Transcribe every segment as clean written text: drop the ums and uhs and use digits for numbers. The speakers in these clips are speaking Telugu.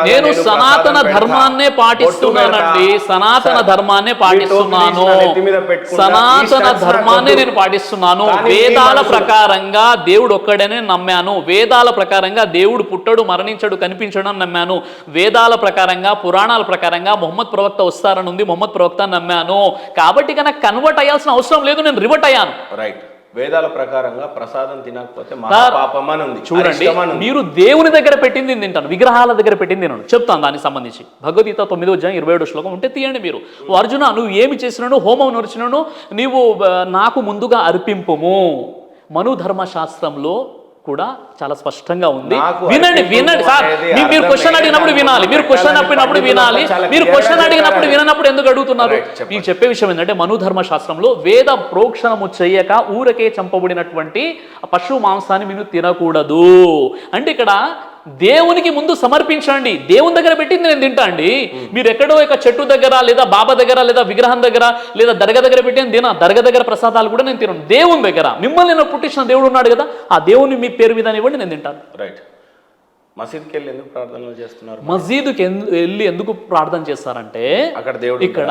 నేను సనాతన ధర్మాన్నే పాటిస్తున్నానండి, సనాతన ధర్మాన్నే పాటిస్తున్నాను, సనాతన ధర్మాన్నే నేను పాటిస్తున్నాను. వేదాల ప్రకారంగా దేవుడు ఒక్కడనే నమ్మాను, వేదాల ప్రకారంగా దేవుడు పుట్టడు మరణించడు కనిపించడం నమ్మాను, వేదాల ప్రకారంగా పురాణాల ప్రకారంగా మొహమ్మద్ ప్రవక్త వస్తారని ఉంది, మొహమ్మద్ ప్రవక్త నమ్మాను. కాబట్టి కనుక కన్వర్ట్ అయ్యాల్సిన అవసరం లేదు, నేను రివర్ట్ అయ్యాను. రైట్. వేదాల ప్రకారంగా ప్రసాదం తినకపోతే మహాపాపం అని ఉంది. చూడండి, మీరు దేవుని దగ్గర పెట్టింది తింటాను, విగ్రహాల దగ్గర పెట్టింది తినను. చెప్తాను దానికి సంబంధించి. భగవద్గీత 9వ అధ్యాయం 27వ శ్లోకం ఉంటే తీయండి మీరు. అర్జున, నువ్వు ఏమి చేసినాను, హోమం నడిచినాను, నీవు నాకు ముందుగా అర్పింపుము. మను ధర్మశాస్త్రంలో కూడా చాలా స్పష్టంగా ఉంది. వినండి వినండి సార్, మీరు క్వశ్చన్ అడిగినప్పుడు వినాలి, మీరు క్వశ్చన్ అడిగినప్పుడు వినాలి, మీరు క్వశ్చన్ అడిగినప్పుడు వినప్పుడు ఎందుకు అడుగుతున్నారు? మీకు చెప్పే విషయం ఏంటంటే, మను ధర్మశాస్త్రంలో వేద ప్రోక్షణము చెయ్యక ఊరకే చంపబడినటువంటి పశు మాంసాన్ని మీరు తినకూడదు అంటే ఇక్కడ దేవునికి ముందు సమర్పించండి, దేవుని దగ్గర పెట్టింది నేను తింటా అండి. మీరు ఎక్కడో ఒక చెట్టు దగ్గర లేదా బాబా దగ్గర లేదా విగ్రహం దగ్గర లేదా దర్గా దగ్గర పెట్టిన తిన, దర్గా దగ్గర ప్రసాదాలు కూడా నేను తినను. దేవుని దగ్గర, మిమ్మల్ని నేను పుట్టించిన దేవుడు ఉన్నాడు కదా, ఆ దేవుని మీ పేరు మీద ఇవ్వండి, నేను తింటాను. రైట్. మసీద్కి వెళ్ళి ఎందుకు ప్రార్థనలు చేస్తున్నారు? మసీదుకి వెళ్ళి ఎందుకు ప్రార్థన చేస్తారంటే అక్కడ దేవుడు ఇక్కడ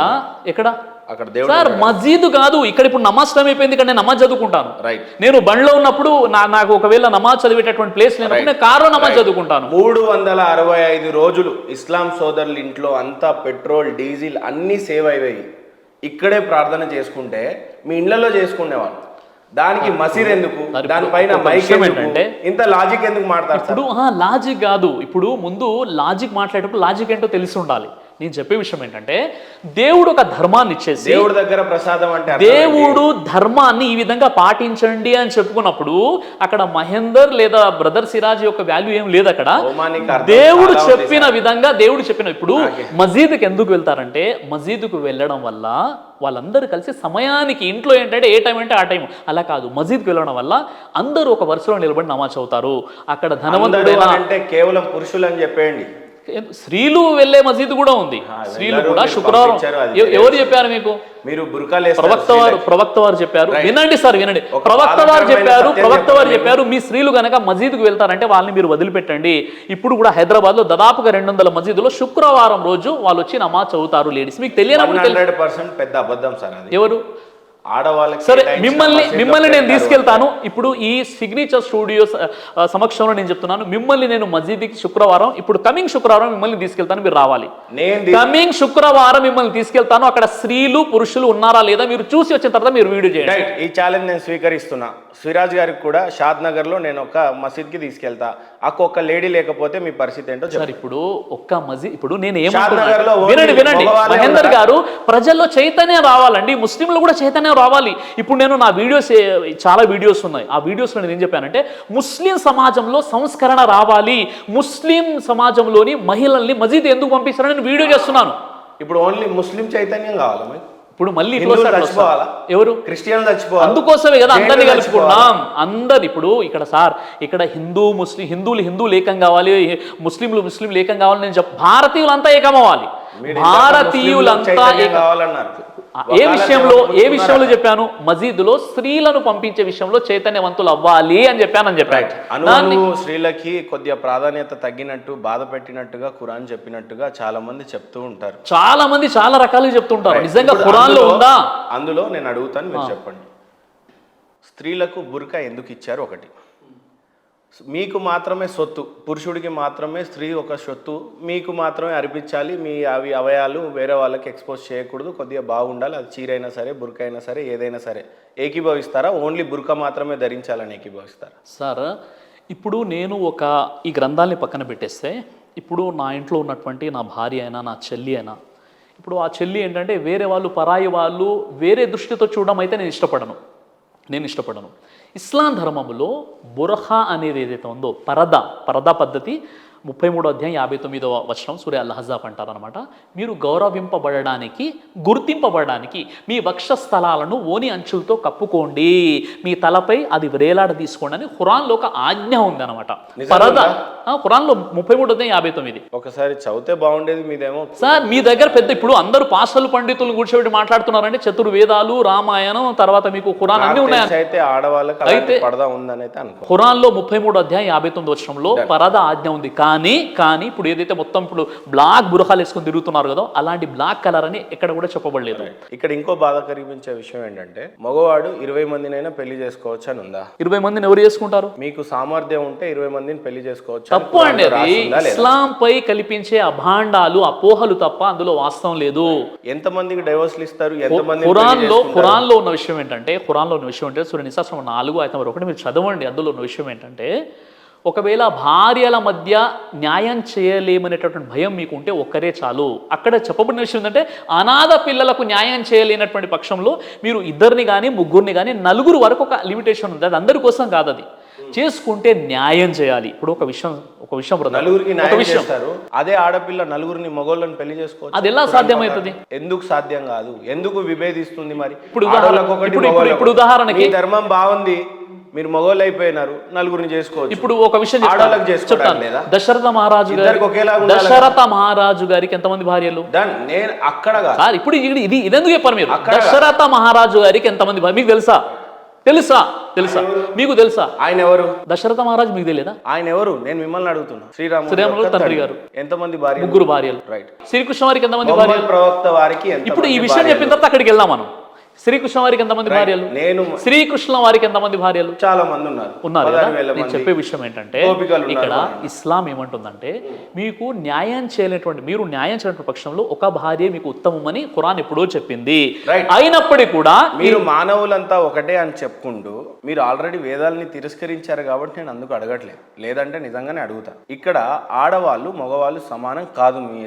అక్కడ దేవుడు సార్ మసీదు కాదు. ఇక్కడ ఇప్పుడు నమాజ్ టైం అయిపోయింది, ఇక్కడ నేను నమాజ్ చదువుకుంటాను. రైట్. నేను బండ్లో ఉన్నప్పుడు నాకు ఒకవేళ నమాజ్ చదివేటటువంటి ప్లేస్ లేనప్పుడు నేను కారులో నమాజ్ చదువుకుంటాను. 365 రోజులు ఇస్లాం సోదరుల ఇంట్లో అంతా పెట్రోల్ డీజిల్ అన్ని సేవ్ అయ్యాయి. ఇక్కడే ప్రార్థన చేసుకుంటే మీ ఇళ్లలో చేసుకునేవాళ్ళు. దానికి మసీద్ ఎందుకు, దానిపైన మైక్ ఏంటంటే ఇంత లాజిక్ ఎందుకు మాట్లాడతారు? ఇప్పుడు లాజిక్ కాదు, ఇప్పుడు ముందు లాజిక్ మాట్లాడేటప్పుడు లాజిక్ ఏంటో తెలిసి ఉండాలి. నేను చెప్పే విషయం ఏంటంటే, దేవుడు ఒక ధర్మాన్ని ఇచ్చేసి, దేవుడి దగ్గర ప్రసాదం అంటే దేవుడు ధర్మాన్ని ఈ విధంగా పాటించండి అని చెప్పుకున్నప్పుడు అక్కడ మహేందర్ లేదా బ్రదర్ సిరాజ్ యొక్క వాల్యూ ఏం లేదు. అక్కడ దేవుడు చెప్పిన విధంగా దేవుడు చెప్పిన. ఇప్పుడు మసీదుకి ఎందుకు వెళ్తారంటే, మసీదుకు వెళ్ళడం వల్ల వాళ్ళందరూ కలిసి సమయానికి, ఇంట్లో ఏంటంటే ఏ టైం అంటే ఆ టైం, అలా కాదు, మసీద్కి వెళ్ళడం వల్ల అందరూ ఒక వరుసలో నిలబడి నమాజ్ అవుతారు. అక్కడ ధనవంతుడైనా అంటే కేవలం పురుషులు అని చెప్పేయండి, స్త్రీలు వెళ్లే మసీదు కూడా ఉంది. స్త్రీలు కూడా శుక్రవారం. ఎవరు చెప్పారు మీకు? మీరు ప్రవక్త వారు చెప్పారు. వినండి సార్, వినండి. ప్రవక్త వారు చెప్పారు మీ స్త్రీలు గనక మసీదుకు వెళ్తారంటే వాళ్ళని మీరు వదిలిపెట్టండి. ఇప్పుడు కూడా హైదరాబాద్ లో దాదాపుగా 200 మసీదులో శుక్రవారం రోజు వాళ్ళు వచ్చి నమాజ్ చదువుతారు లేడీస్. మీకు తెలియనప్పుడు 100% పెద్ద అబద్ధం సార్. ఎవరు? ఆడవాళ్ళకి. సరే, మిమ్మల్ని నేను తీసుకెళ్తాను. ఇప్పుడు ఈ సిగ్నేచర్ స్టూడియో సమక్షంలో నేను చెప్తున్నాను, మిమ్మల్ని నేను మసీదుకి శుక్రవారం, ఇప్పుడు కమింగ్ శుక్రవారం మిమ్మల్ని తీసుకెళ్తాను, మీరు రావాలి. కమింగ్ శుక్రవారం మిమ్మల్ని తీసుకెళ్తాను. అక్కడ స్త్రీలు పురుషులు ఉన్నారా లేదా మీరు చూసి వచ్చిన తర్వాత మీరు వీడియో చేయండి. ఈ ఛాలెంజ్ నేను స్వీకరిస్తున్నా. సిరాజ్ గారికి కూడా షాద్ నగర్ లో నేను ఒక మసీద్కి తీసుకెళ్తా. ఒక్క లేడీ లేకపోతే మీ పరిస్థితి ఏంటో సార్. ఇప్పుడు ఒక్క మసీద్, ఇప్పుడు నేను ఏమంటున్నా, వినండి మహేందర్ గారు, ప్రజల్లో చైతన్యం రావాలండి, ముస్లింలు కూడా చైతన్యం రావాలి. ఇప్పుడు నేను నా వీడియోస్, చాలా వీడియోస్ ఉన్నాయి, ఆ వీడియోస్లో నేను ఏం చెప్పానంటే, ముస్లిం సమాజంలో సంస్కరణ రావాలి, ముస్లిం సమాజంలోని మహిళల్ని మసీద్ ఎందుకు పంపిస్తారని నేను వీడియో చేస్తున్నాను. ఇప్పుడు ఓన్లీ ముస్లిం చైతన్యం కావాలా? ఇప్పుడు మళ్ళీ ఎవరు? క్రిస్టియన్ చచ్చిపోవాలి. అందుకోసమే కదా అందరినీ కలుపుకున్నాం. అందరు ఇప్పుడు ఇక్కడ సార్, ఇక్కడ హిందువులు ఏకం కావాలి, ముస్లింలు ఏకం కావాలి. నేను భారతీయులంతా ఏకమవ్వాలి, భారతీయులంతా కావాలన్నారు. ఏ విషయంలో చెప్పాను? మసీదులో స్త్రీలను పంపించే విషయంలో చైతన్యవంతులు అవ్వాలి అని చెప్పాను. స్త్రీలకి కొద్దిగా ప్రాధాన్యత తగ్గినట్టు, బాధ పెట్టినట్టుగా ఖురాన్ చెప్పినట్టుగా చాలా మంది చెప్తూ ఉంటారు. చాలా మంది చాలా రకాలుగా చెప్తుంటారు. నిజంగా ఖురాన్ లో ఉందా? అందులో నేను అడుగుతాను, మీరు చెప్పండి. స్త్రీలకు బుర్కా ఎందుకు ఇచ్చారు? ఒకటి, మీకు మాత్రమే సొత్తు, పురుషుడికి మాత్రమే స్త్రీ ఒక సొత్తు, మీకు మాత్రమే అర్పించాలి, మీ అవయాలు వేరే వాళ్ళకి ఎక్స్పోజ్ చేయకూడదు, కొద్దిగా బాగుండాలి, అది చీరైనా సరే బుర్కా అయినా సరే ఏదైనా సరే. ఏకీభవిస్తారా? ఓన్లీ బుర్కా మాత్రమే ధరించాలని ఏకీభవిస్తారా? సార్, ఇప్పుడు నేను ఈ గ్రంథాలని పక్కన పెట్టేస్తే, ఇప్పుడు నా ఇంట్లో ఉన్నటువంటి నా భార్య అయినా నా చెల్లి అయినా, ఇప్పుడు ఆ చెల్లి ఏంటంటే వేరే వాళ్ళు, పరాయి వాళ్ళు వేరే దృష్టితో చూడడం అయితే నేను ఇష్టపడను. ఇస్లాం ధర్మంలో బుర్ఖా అనేది ఏదైతే ఉందో, పరదా పద్ధతి 33వ అధ్యాయం 59వ వచనం సూర అల్-అహ్జాబ్ అంటారనమాట. మీరు గౌరవింపబడడానికి, గుర్తింపబడడానికి మీ వక్షస్థలాలను ఓని అంచులతో కప్పుకోండి, మీ తలపై అది వేలాడ తీసుకోండి అని ఖురాన్లో ఒక ఆజ్ఞ ఉంది అనమాట. పరదా ఖురాన్లో 33వ అధ్యాయం 59. ఒకసారి చదివితే బాగుండేది. మీదేమో సార్, మీ దగ్గర పెద్ద, ఇప్పుడు అందరూ పాస్టర్లు పండితులను కూర్చోబెట్టి మాట్లాడుతున్నారంటే చతుర్వేదాలు, రామాయణం, తర్వాత మీకు ఖురాన్ అన్ని ఉన్నాయి. అయితే ఆడవాళ్ళకి అయితే పరదా ఉందని అయితే ఖురాన్లో 33వ అధ్యాయం 59వ వచనంలో పరదా ఆజ్ఞ ఉంది. కానీ ఇప్పుడు ఏదైతే మొత్తం ఇప్పుడు బ్లాక్ బురహాలు వేసుకొని తిరుగుతున్నారు కదా అలాంటి బ్లాక్ కలర్ అని ఎక్కడ కూడా చెప్పబడలేదు. ఇక్కడ ఇంకో బాధ కలిగించే విషయం ఏంటంటే మగవాడు 20 మందినైనా పెళ్లి చేసుకోవచ్చు అని ఉందా? 20 మందిని ఎవరు చేసుకుంటారు? మీకు సామర్థ్యం ఉంటే 20 మందిని పెళ్లి చేసుకోవచ్చు. తప్పు అండి అది. ఇస్లాం పై కల్పించే అభాండాలు అపోహలు తప్ప అందులో వాస్తవం లేదు. ఎంతమందికి డైవర్స్లు ఇస్తారు? ఎంతమంది ఖురాన్లో ఉన్న విషయం ఏంటంటే సూర నిసా 4:1 మీరు చదవండి. అందులో ఉన్న విషయం ఏంటంటే ఒకవేళ భార్యల మధ్య న్యాయం చేయలేమనేటటువంటి భయం మీకు ఉంటే ఒక్కరే చాలు. అక్కడ చెప్పబడిన విషయం ఏంటంటే అనాథ పిల్లలకు న్యాయం చేయలేనటువంటి పక్షంలో మీరు 2 కానీ 3 కానీ 4 వరకు ఒక లిమిటేషన్ ఉంది. అది అందరి కోసం కాదు, అది చేసుకుంటే న్యాయం చేయాలి. ఇప్పుడు ఒక విషయం నలుగురికి న్యాయం చేస్తారు. అదే ఆడపిల్ల నలుగురిని మగోళ్ళని పెళ్లి చేసుకోవచ్చు. అది ఎలా సాధ్యమవుతుంది? ఎందుకు సాధ్యం కాదు? ఎందుకు విభేదిస్తుంది? మరి ఇప్పుడు ఉదాహరణకి ధర్మం బాగుంది, మీరు మగోళ్ళు అయిపోయినారు, నలుగురిని చేసుకోవచ్చు. ఇప్పుడు ఒక విషయం చెప్తాను. దశరథ మహారాజు గారికి ఎంతమంది భార్యలు? నేను అక్కడ ఇప్పుడు ఇదెందుకు చెప్పారు మీరు? దశరథ మహారాజు గారికి ఎంతమంది భార్య మీకు తెలుసా? మీకు తెలుసా? ఆయన ఎవరు? దశరథ మహారాజు మీకు తెలియదా? ఆయన ఎవరు? నేను మిమ్మల్ని అడుగుతున్నా. శ్రీరాములు తండ్రి గారు ఎంతమంది భార్య? 3 భార్యలు. రైట్. శ్రీకృష్ణ వారికి ఎంతమంది భార్యలు? ప్రవక్త వారికి. ఇప్పుడు ఈ విషయం చెప్పిన తర్వాత అక్కడికి వెళ్దాం మనం. శ్రీకృష్ణ వారికి ఎంతమంది భార్యలు? శ్రీకృష్ణ వారికి ఎంతమంది భార్యలు? చాలా మంది ఉన్నారు. నేను చెప్పే విషయం ఏంటంటే ఇక్కడ ఇస్లాం ఏమంటుందంటే మీకు న్యాయం చేయలేనటువంటి పక్షంలో ఒక భార్య మీకు ఉత్తమమని ఖురాన్ ఎప్పుడో చెప్పింది. అయినప్పటికీ కూడా మీరు మానవులంతా ఒకటే అని చెప్పుకుంటూ మీరు ఆల్రెడీ వేదాలని తిరస్కరించారు కాబట్టి నేను అందుకు అడగట్లేదు. లేదంటే నిజంగానే అడుగుతా. ఇక్కడ ఆడవాళ్ళు మగవాళ్ళు సమానం కాదు మీ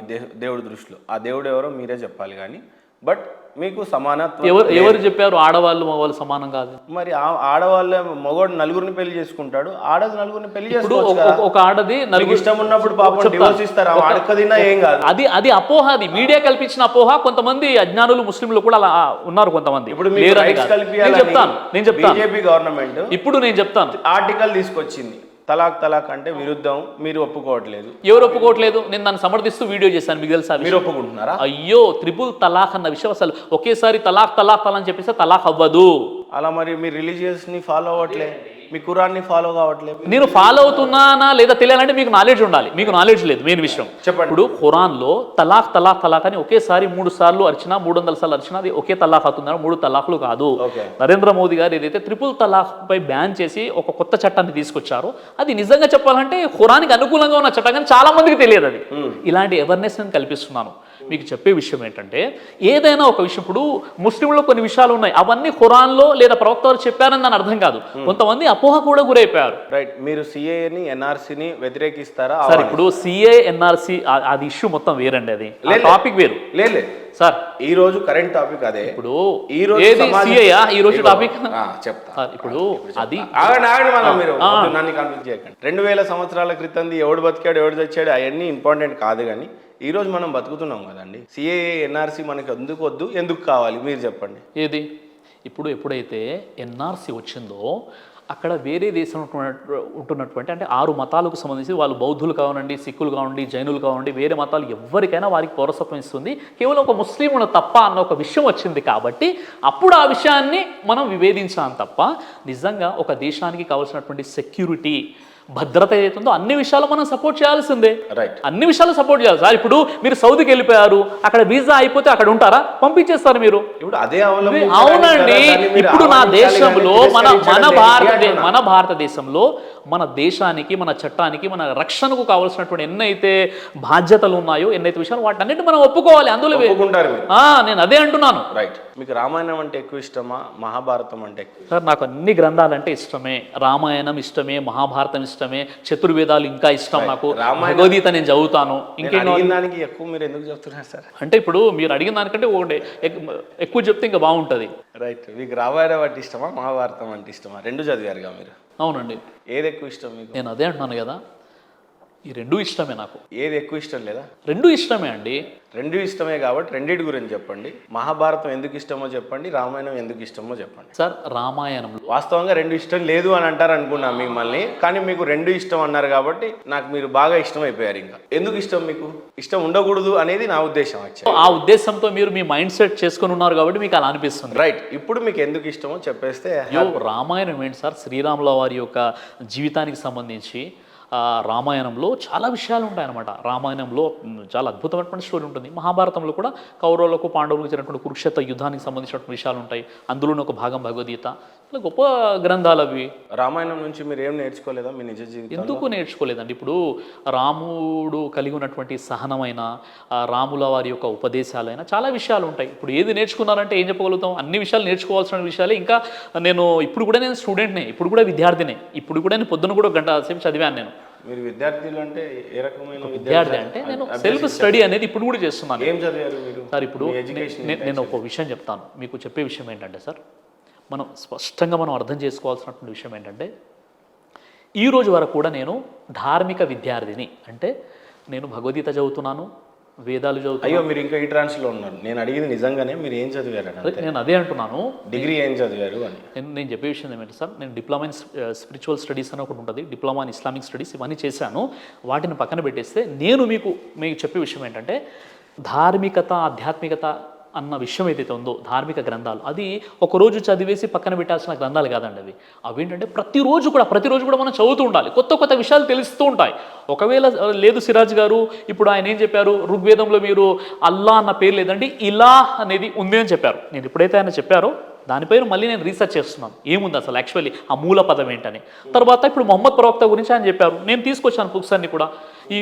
దేవుడి దృష్టిలో. ఆ దేవుడు ఎవరో మీరే చెప్పాలి. కానీ బట్ మీకు సమానత్వం ఎవరు చెప్పారు? ఆడవాళ్ళు మగవాళ్ళు సమానం కాదు. మరి ఆడవాళ్ళ మగవాడు 4 పెళ్లి చేసుకుంటాడు, ఆడది 4 పెళ్లి చేసుకోవచ్చు. ఒక ఆడది 4 ఇష్టం ఉన్నప్పుడు పాపం డివోర్స్ ఇస్తారు. అడకదినా ఏం కాదు. అది అపోహ. అది మీడియా కల్పించిన అపోహ. కొంతమంది అజ్ఞానులు ముస్లింలు కూడా అలా ఉన్నారు కొంతమంది. ఇప్పుడు నేను చెప్తాను. బీజేపీ గవర్నమెంట్ ఇప్పుడు నేను చెప్తాను ఆర్టికల్ తీసుకొచ్చింది. తలాక్ అంటే విరుద్ధం, మీరు ఒప్పుకోవట్లేదు. ఎవరు ఒప్పుకోవట్లేదు? నేను దాన్ని సమర్థిస్తూ వీడియో చేశాను. మీకు తెలుసా? మీరు ఒప్పుకుంటున్నారా? అయ్యో, త్రిపుల్ తలాక్ అన్న విషయం అసలు ఒకేసారి తలాక్ అని చెప్పేస్తే తలాక్ అవ్వదు. అలా మరి మీరు రిలీజియస్ ని ఫాలో అవ్వట్లే, మీ ఖురాన్ని ఫాలో కావట్లేదు. నేను ఫాలో అవుతున్నానా లేదా తెలియాలంటే మీకు నాలెడ్జ్ ఉండాలి. మీకు నాలెడ్జ్ లేదు. మెయిన్ విషయం చెప్పండి. ఇప్పుడు ఖురాన్లో తలాక్ అని ఒకేసారి 3 సార్లు అరిచినా 300 సార్లు అరిచినా అది ఒకే తలాక్ అవుతుందా? 3 తలాక్లు కాదు. నరేంద్ర మోదీ గారు ఏదైతే ట్రిపుల్ తలాక్ పై బ్యాన్ చేసి ఒక కొత్త చట్టాన్ని తీసుకొచ్చారో అది నిజంగా చెప్పాలంటే ఖురాన్కి అనుకూలంగా ఉన్న చట్టం, కానీ చాలా మందికి తెలియదు. అది ఇలాంటి అవేర్నెస్ నేను కల్పిస్తున్నాను. మీకు చెప్పే విషయం ఏంటంటే ఏదైనా ఒక విషయం, ఇప్పుడు ముస్లింలో కొన్ని విషయాలు ఉన్నాయి, అవన్నీ ఖురాన్లో లేదా ప్రవక్త వారు చెప్పారని దాని అర్థం కాదు. కొంతమంది అపోహ కూడా గురైపోయారు. రైట్. మీరు సిఏని ఎన్ఆర్సీని వ్యతిరేకిస్తారా? సార్ ఇప్పుడు సిఏ ఎన్ఆర్సీ అది ఇష్యూ మొత్తం వేరండి. అది టాపిక్ వేరు. లేదు సార్, ఈ రోజు కరెంట్ టాపిక్ అదే. ఇప్పుడు ఈ రోజు టాపిక్ చెప్తా. ఇప్పుడు అది 2000 సంవత్సరాల క్రితం ఎవడు బతికాడు ఎవడు చచ్చాడు అవన్నీ ఇంపార్టెంట్ కాదు. కానీ ఈ రోజు మనం బతుకుతున్నాం కదండి. సిఏఏ ఎన్ఆర్సీ మనకి ఎందుకు వద్దు, ఎందుకు కావాలి మీరు చెప్పండి. ఏది ఇప్పుడు ఎప్పుడైతే ఎన్ఆర్సీ వచ్చిందో అక్కడ వేరే దేశంలో ఉంటున్నటువంటి అంటే 6 మతాలకు సంబంధించి వాళ్ళు బౌద్ధులు కావనండి, సిక్కులు కావండి, జైనులు కావండి, వేరే మతాలు ఎవరికైనా వారికి పౌరసత్వం ఇస్తుంది. కేవలం ఒక ముస్లింను తప్ప అన్న ఒక విషయం వచ్చింది కాబట్టి అప్పుడు ఆ విషయాన్ని మనం వివేదించాం తప్ప నిజంగా ఒక దేశానికి కావాల్సినటువంటి సెక్యూరిటీ భద్రత ఏదైతుందో అన్ని విషయాలు మనం సపోర్ట్ చేయాల్సిందే. రైట్. అన్ని విషయాలు సపోర్ట్ చేయాలి సార్. ఇప్పుడు మీరు సౌదీకి వెళ్ళిపోయారు, అక్కడ వీసా అయిపోతే అక్కడ ఉంటారా? పంపించేస్తారు మీరు. ఇప్పుడు అదే అవునండి. ఇప్పుడు నా దేశంలో మన భారతదేశంలో మన దేశానికి, మన చట్టానికి, మన రక్షణకు కావాల్సినటువంటి ఎన్నైతే బాధ్యతలు ఉన్నాయో, ఎన్నైతే విషయాలు వాటన్నిటి మనం ఒప్పుకోవాలి. అందులో నేను అదే అంటున్నాను. రైట్. మీకు రామాయణం అంటే ఎక్కువ ఇష్టమా, మహాభారతం అంటే? సార్ నాకు అన్ని గ్రంథాలంటే ఇష్టమే. రామాయణం ఇష్టమే, మహాభారతం ఇష్టమే, చతుర్వేదాలు ఇంకా ఇష్టం నాకు. భగవద్గీత నేను చదువుతాను. ఇంకేదానికి ఎక్కువ మీరు ఎందుకు చెప్తున్నారు సార్? అంటే ఇప్పుడు మీరు అడిగిన దానికంటే ఒకటి ఎక్కువ చెప్తే ఇంకా బాగుంటుంది. రైట్. మీకు రామాయణం అంటే ఇష్టమా, మహాభారతం అంటే ఇష్టమా? 2 చదివారుగా మీరు. అవునండి. ఏది ఎక్కువ ఇష్టం మీకు? నేను అదే అంటున్నాను కదా, ఈ 2 ఇష్టమే నాకు. ఏది ఎక్కువ ఇష్టం లేదా? 2 ఇష్టమే అండి. 2 ఇష్టమే కాబట్టి రెండింటి గురించి చెప్పండి. మహాభారతం ఎందుకు ఇష్టమో చెప్పండి, రామాయణం ఎందుకు ఇష్టమో చెప్పండి. సార్ రామాయణంలో వాస్తవంగా 2 ఇష్టం లేదు అని అంటారు అనుకున్నా మిమ్మల్ని, కానీ మీకు 2 ఇష్టం అన్నారు కాబట్టి నాకు మీరు బాగా ఇష్టం అయిపోయారు. ఇంకా ఎందుకు ఇష్టం? మీకు ఇష్టం ఉండకూడదు అనేది నా ఉద్దేశం. ఆ ఉద్దేశంతో మీరు మీ మైండ్ సెట్ చేసుకుని ఉన్నారు కాబట్టి మీకు అలా అనిపిస్తుంది. రైట్. ఇప్పుడు మీకు ఎందుకు ఇష్టమో చెప్పేస్తే. రామాయణం ఏంటి సార్? శ్రీరాముల వారి యొక్క జీవితానికి సంబంధించి రామాయణంలో చాలా విషయాలు ఉంటాయన్నమాట. రామాయణంలో చాలా అద్భుతమైనటువంటి స్టోరీ ఉంటుంది. మహాభారతంలో కూడా కౌరవులకు పాండవులకు జరిగినటువంటి కురుక్షేత్ర యుద్ధానికి సంబంధించినటువంటి విషయాలు ఉంటాయి. అందులోనే ఒక భాగం భగవద్గీత. ఇలా గొప్ప గ్రంథాలు అవి. రామాయణం నుంచి మీరు ఏం నేర్చుకోలేదా మీ నిజ జీవితం? ఎందుకు నేర్చుకోలేదండి? ఇప్పుడు రాముడు కలిగి ఉన్నటువంటి సహనమైన రాముల వారి యొక్క ఉపదేశాలైనా చాలా విషయాలు ఉంటాయి. ఇప్పుడు ఏది నేర్చుకున్నారంటే ఏం చెప్పగలుగుతాం? అన్ని విషయాలు నేర్చుకోవాల్సిన విషయాలే. ఇంకా ఇప్పుడు కూడా నేను స్టూడెంట్నే, ఇప్పుడు కూడా విద్యార్థినే, ఇప్పుడు కూడా నేను పొద్దున కూడా గంట సేపు చదివాను నేను. మీరు విద్యార్థులు అంటే ఏ రకమైన విద్యార్థి అంటే నేను సెల్ఫ్ స్టడీ అనేది ఇప్పుడు కూడా చేస్తున్నాను. ఏం చదివారు మీరు సార్? ఇప్పుడు నేను ఒక విషయం చెప్తాను మీకు. చెప్పే విషయం ఏంటంటే సార్, మనం స్పష్టంగా మనం అర్థం చేసుకోవాల్సినటువంటి విషయం ఏంటంటే, ఈ రోజు వరకు కూడా నేను ధార్మిక విద్యార్థిని. అంటే నేను భగవద్గీత చదువుతున్నాను, వేదాలు చదువుతాను. అయ్యో, మీరు ఇంకా ఈ ట్రాన్స్లో ఉన్నారు. నేను అడిగింది నిజంగానే మీరు ఏం చదివారు అని. నేను అదే అంటున్నాను, డిగ్రీ ఏం చదివారు అని. నేను చెప్పే విషయం ఏమంటే సార్, నేను డిప్లొమా ఇన్ స్పిరిచువల్ స్టడీస్ అని ఒకటి ఉంటుంది, డిప్లొమా ఇన్ ఇస్లామిక్ స్టడీస్, ఇవన్నీ చేశాను. వాటిని పక్కన పెట్టేస్తే నేను మీకు చెప్పే విషయం ఏంటంటే, ధార్మికత ఆధ్యాత్మికత అన్న విషయం ఏదైతే ఉందో, ధార్మిక గ్రంథాలు, అది ఒకరోజు చదివేసి పక్కన పెట్టాల్సిన గ్రంథాలు కాదండి. అవి ఏంటంటే ప్రతిరోజు కూడా మనం చదువుతూ ఉండాలి. కొత్త కొత్త విషయాలు తెలుస్తూ ఉంటాయి. ఒకవేళ లేదు సిరాజ్ గారు, ఇప్పుడు ఆయన ఏం చెప్పారు, ఋగ్వేదంలో మీరు అల్లా అన్న పేరు లేదండి, ఇలా అనేది ఉంది అని చెప్పారు. నేను ఎప్పుడైతే ఆయన చెప్పారో దానిపైన మళ్ళీ నేను రీసెర్చ్ చేస్తున్నాను, ఏముంది అసలు యాక్చువల్లీ ఆ మూల పదం ఏంటని. తర్వాత ఇప్పుడు మొహమ్మద్ ప్రవక్త గురించి ఆయన చెప్పారు, నేను తీసుకొచ్చాను బుక్స్ అన్ని కూడా,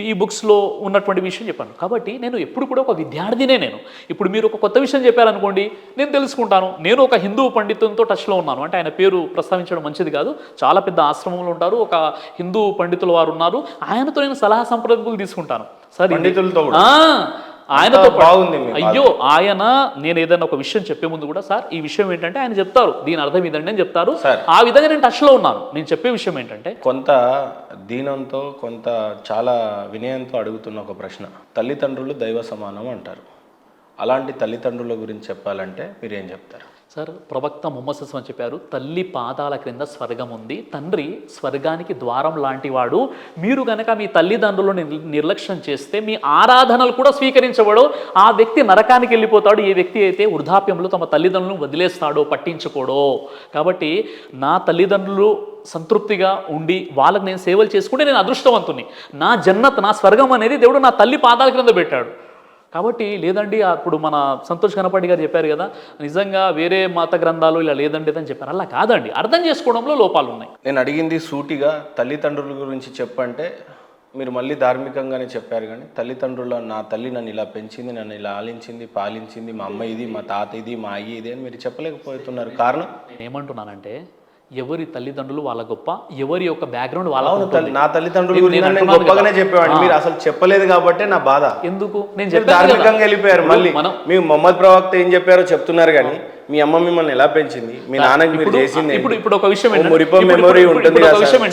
ఈ బుక్స్లో ఉన్నటువంటి విషయం చెప్పాను. కాబట్టి నేను ఎప్పుడు కూడా ఒక విద్యార్థినే. నేను ఇప్పుడు మీరు ఒక కొత్త విషయం చెప్పారనుకోండి, నేను తెలుసుకుంటాను. నేను ఒక హిందూ పండితులతో టచ్లో ఉన్నాను. అంటే ఆయన పేరు ప్రస్తావించడం మంచిది కాదు, చాలా పెద్ద ఆశ్రమంలో ఉంటారు, ఒక హిందూ పండితుల వారు ఉన్నారు, ఆయనతో నేను సలహా సంప్రదింపులు తీసుకుంటాను. సరే, పండితులతో ఆయనతో బాగుంది. అయ్యో, ఆయన నేను ఏదైనా ఒక విషయం చెప్పే ముందు కూడా, సార్ ఈ విషయం ఏంటంటే ఆయన చెప్తారు, దీని అర్థం ఇదండి అని చెప్తారు. ఆ విధంగా నేను టచ్లో ఉన్నాను. నేను చెప్పే విషయం ఏంటంటే, కొంత దీనంతో కొంత చాలా వినయంతో అడుగుతున్న ఒక ప్రశ్న. తల్లిదండ్రులు దైవ సమానం అంటారు. అలాంటి తల్లిదండ్రుల గురించి చెప్పాలంటే మీరేం చెప్తారు? సార్, ప్రవక్త ముహమ్మద్ సల్లం అని చెప్పారు, తల్లి పాదాల క్రింద స్వర్గం ఉంది, తండ్రి స్వర్గానికి ద్వారం లాంటివాడు. మీరు కనుక మీ తల్లిదండ్రులను నిర్లక్ష్యం చేస్తే మీ ఆరాధనలు కూడా స్వీకరించబడో, ఆ వ్యక్తి నరకానికి వెళ్ళిపోతాడు. ఏ వ్యక్తి అయితే వృద్ధాప్యంలో తమ తల్లిదండ్రులను వదిలేస్తాడో, పట్టించుకోడో. కాబట్టి నా తల్లిదండ్రులు సంతృప్తిగా ఉండి వాళ్ళకి నేను సేవలు చేసుకుంటే నేను అదృష్టవంతుని. నా జన్నత్, నా స్వర్గం అనేది దేవుడు నా తల్లి పాదాల క్రింద పెట్టాడు. కాబట్టి లేదండి, అప్పుడు మన సంతోష్ కనపడి గారు చెప్పారు కదా, నిజంగా వేరే మత గ్రంథాలు ఇలా లేదండి అని చెప్పారు. అలా కాదండి, అర్థం చేసుకోవడంలో లోపాలు ఉన్నాయి. నేను అడిగింది సూటిగా తల్లిదండ్రుల గురించి చెప్పంటే మీరు మళ్ళీ ధార్మికంగానే చెప్పారు. కానీ తల్లిదండ్రుల, నా తల్లి నన్ను ఇలా పెంచింది, నన్ను ఇలా ఆలించింది, పాలించింది, మా అమ్మ ఇది, మా తాత ఇది, మా అయ్యి ఇది అని మీరు చెప్పలేకపోతున్నారు. కారణం నేను ఏమంటున్నానంటే, ఎవరి తల్లిదండ్రులు వాళ్ళ గొప్ప, ఎవరి యొక్క బ్యాక్గ్రౌండ్ వాళ్ళ. నా తల్లిదండ్రులు గొప్పగానే చెప్పేవాడిని, మీరు అసలు చెప్పలేదు కాబట్టి నా బాధ. ఎందుకు? నేను ధార్మికంగా వెళ్ళిపోయారు. మళ్ళీ మీ మొహమ్మద్ ప్రవక్త ఏం చెప్పారో చెప్తున్నారు, కానీ మీ అమ్మ మిమ్మల్ని ఎలా పెంచింది, మీ నాన్నకి మీరు చేసింది. ఇప్పుడు ఒక విషయం మెమొరీ ఉంటుంది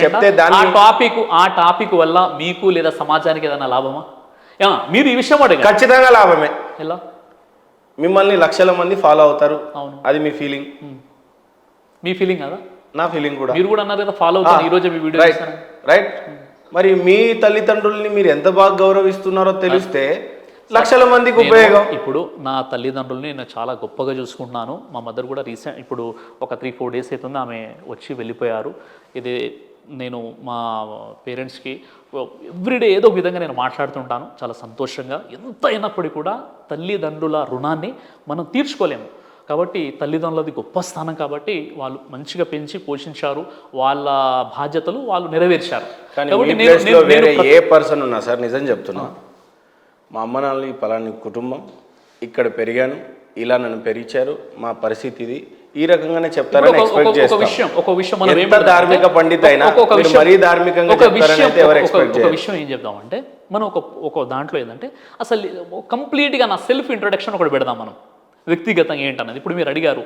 చెప్తే ఆ టాపిక్ వల్ల మీకు లేదా సమాజానికి ఏదైనా లాభమా? మీరు ఈ విషయం అడిగారు, ఖచ్చితంగా లాభమే. ఎలా? మిమ్మల్ని లక్షల మంది ఫాలో అవుతారు, అది మీ ఫీలింగ్. మీ ఫీలింగ్ కదా, నా ఫీలింగ్ కూడా. మీరు కూడా అన్నారు కదా ఫాలో అవుతారు, ఈ రోజు మీ వీడియో రైట్. మరి మీ తల్లిదండ్రుల్ని మీరు ఎంత బాగా గౌరవిస్తున్నారో తెలిస్తే లక్షల మందికి ఉపయోగం. ఇప్పుడు నా తల్లిదండ్రుల్ని నేను చాలా గొప్పగా చూసుకుంటున్నాను. మా మదర్ కూడా ఇప్పుడు ఒక 3-4 డేస్ అవుతుంది, ఆమె వచ్చి వెళ్ళిపోయారు. ఇది నేను మా పేరెంట్స్కి ఎవ్రీడే ఏదో ఒక విధంగా నేను మాట్లాడుతుంటాను, చాలా సంతోషంగా. ఎంత అయినప్పటికీ కూడా తల్లిదండ్రుల రుణాన్ని మనం తీర్చుకోలేము. కాబట్టి తల్లిదండ్రులది గొప్ప స్థానం, కాబట్టి వాళ్ళు మంచిగా పెంచి పోషించారు, వాళ్ళ బాధ్యతలు వాళ్ళు నెరవేర్చారు. వేరే ఏ పర్సన్ ఉన్నా సార్, నిజం చెప్తున్నా, మా అమ్మ నాన్నలు పలాని కుటుంబం, ఇక్కడ పెరిగాను, ఇలా నన్ను పెరిచారు, మా పరిస్థితి ఇది, ఈ రకంగానే చెప్తారని ఎక్స్పెక్ట్ చేస్తాం. ఒక విషయం ఎంత ధార్మిక పండిత అయినా మరీ ధార్మికంగా ఒక విషయం ఏం చెప్దామంటే, మనం ఒక దాంట్లో ఏంటంటే అసలు కంప్లీట్గా నా సెల్ఫ్ ఇంట్రొడక్షన్ ఒకటి పెడదాం మనం, వ్యక్తిగతంగా ఏంటన్నది. ఇప్పుడు మీరు అడిగారు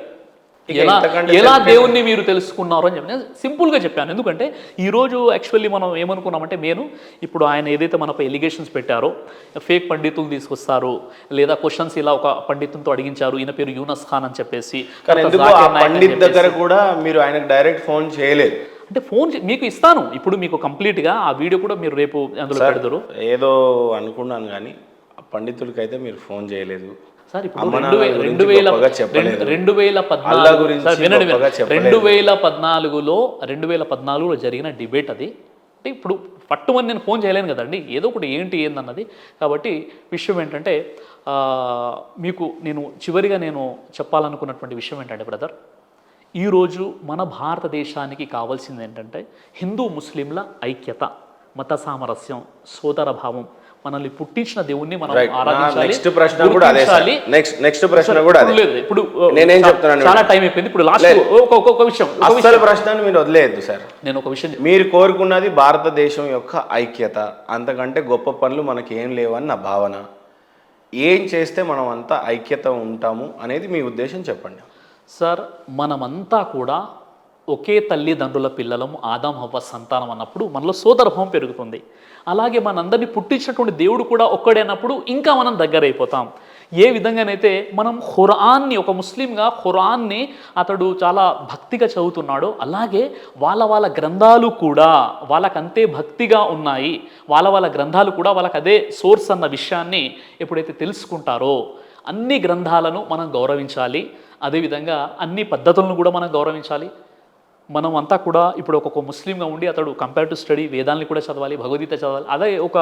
ఎలా దేవుణ్ణి మీరు తెలుసుకున్నారు అని చెప్పి, సింపుల్గా చెప్పాను. ఎందుకంటే ఈరోజు యాక్చువల్లీ మనం ఏమనుకున్నామంటే, ఇప్పుడు ఆయన ఏదైతే మనపై ఎలిగేషన్స్ పెట్టారో, ఫేక్ పండితులు తీసుకొస్తారు, లేదా క్వశ్చన్స్ ఇలా ఒక పండితులతో అడిగించారు, ఈయన పేరు యూనస్ ఖాన్ అని చెప్పేసి. పండిత్ దగ్గర కూడా మీరు ఆయనకు డైరెక్ట్ ఫోన్ చేయలేదు అంటే, ఫోన్ మీకు ఇస్తాను, ఇప్పుడు మీకు కంప్లీట్గా ఆ వీడియో కూడా మీరు రేపు అందులో పెడతారు. ఏదో అనుకున్నాను, కానీ పండితులకైతే మీరు ఫోన్ చేయలేదు సార్. ఇప్పుడు 2014లో జరిగిన డిబేట్ అది. అంటే ఇప్పుడు పట్టుమని నేను ఫోన్ చేయలేను కదండి, ఏదో ఒకటి ఏంటన్నది. కాబట్టి విషయం ఏంటంటే మీకు నేను చివరిగా చెప్పాలనుకున్నటువంటి విషయం ఏంటంటే బ్రదర్, ఈరోజు మన భారతదేశానికి కావాల్సింది ఏంటంటే హిందూ ముస్లింల ఐక్యత, మత సామరస్యం, సోదర భావం. మనల్ని పుట్టించిన దేవుణ్ణి మనం ఆరాధించాలి. నెక్స్ట్ ప్రశ్న కూడా అదే సార్. నెక్స్ట్ ప్రశ్న కూడా అదే. లేదు, ఇప్పుడు నేనేం చెప్తున్నాను, చాలా టైం అయిపోయింది. ఇప్పుడు లాస్ట్ ఒక విషయం, అసలు ప్రశ్నను మీరు వదిలేయద్దు సార్. నేను ఒక విషయం, మీరు కోరుకున్నది భారతదేశం యొక్క ఐక్యత, అంతకంటే గొప్ప పనులు మనకి ఏం లేవని నా భావన. ఏం చేస్తే మనం అంతా ఐక్యత ఉంటాము అనేది మీ ఉద్దేశం చెప్పండి సార్. మనమంతా కూడా ఒకే తల్లిదండ్రుల పిల్లలము, ఆదాం హవ్వ సంతానం అన్నప్పుడు మనలో సోదరభావం పెరుగుతుంది. అలాగే మనందరినీ పుట్టించినటువంటి దేవుడు కూడా ఒక్కడే అన్నప్పుడు ఇంకా మనం దగ్గర అయిపోతాం. ఏ విధంగానైతే మనం ఖురాన్ని, ఒక ముస్లింగా ఖురాన్ని అతడు చాలా భక్తిగా చదువుతున్నాడో, అలాగే వాళ్ళ గ్రంథాలు కూడా వాళ్ళకంతే భక్తిగా ఉన్నాయి. వాళ్ళ గ్రంథాలు కూడా వాళ్ళకి అదే సోర్స్ అన్న విషయాన్ని ఎప్పుడైతే తెలుసుకుంటారో, అన్ని గ్రంథాలను మనం గౌరవించాలి. అదేవిధంగా అన్ని పద్ధతులను కూడా మనం గౌరవించాలి. మనం అంతా కూడా ఇప్పుడు ఒక ముస్లింగా ఉండి అతడు కంపారిటివ్ స్టడీ వేదాన్ని కూడా చదవాలి, భగవద్గీత చదవాలి. అదే ఒక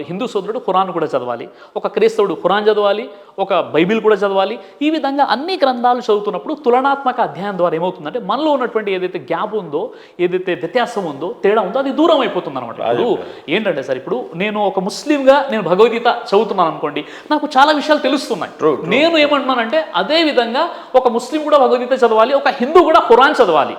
హిందూ సోదరుడు ఖురాన్ కూడా చదవాలి, ఒక క్రైస్తవుడు ఖురాన్ చదవాలి, ఒక బైబిల్ కూడా చదవాలి. ఈ విధంగా అన్ని గ్రంథాలు చదువుతున్నప్పుడు తులనాత్మక అధ్యాయం ద్వారా ఏమవుతుందంటే మనలో ఉన్నటువంటి ఏదైతే గ్యాప్ ఉందో, ఏదైతే వ్యత్యాసం ఉందో, తేడా ఉందో, అది దూరం అయిపోతుంది అనమాట. ఇప్పుడు ఏంటంటే సార్, ఇప్పుడు నేను ఒక ముస్లింగా నేను భగవద్గీత చదువుతున్నాను అనుకోండి, నాకు చాలా విషయాలు తెలుస్తున్నాయి. నేను ఏమంటున్నానంటే అదే విధంగా ఒక ముస్లిం కూడా భగవద్గీత చదవాలి, ఒక హిందూ కూడా ఖురాన్ చదవాలి.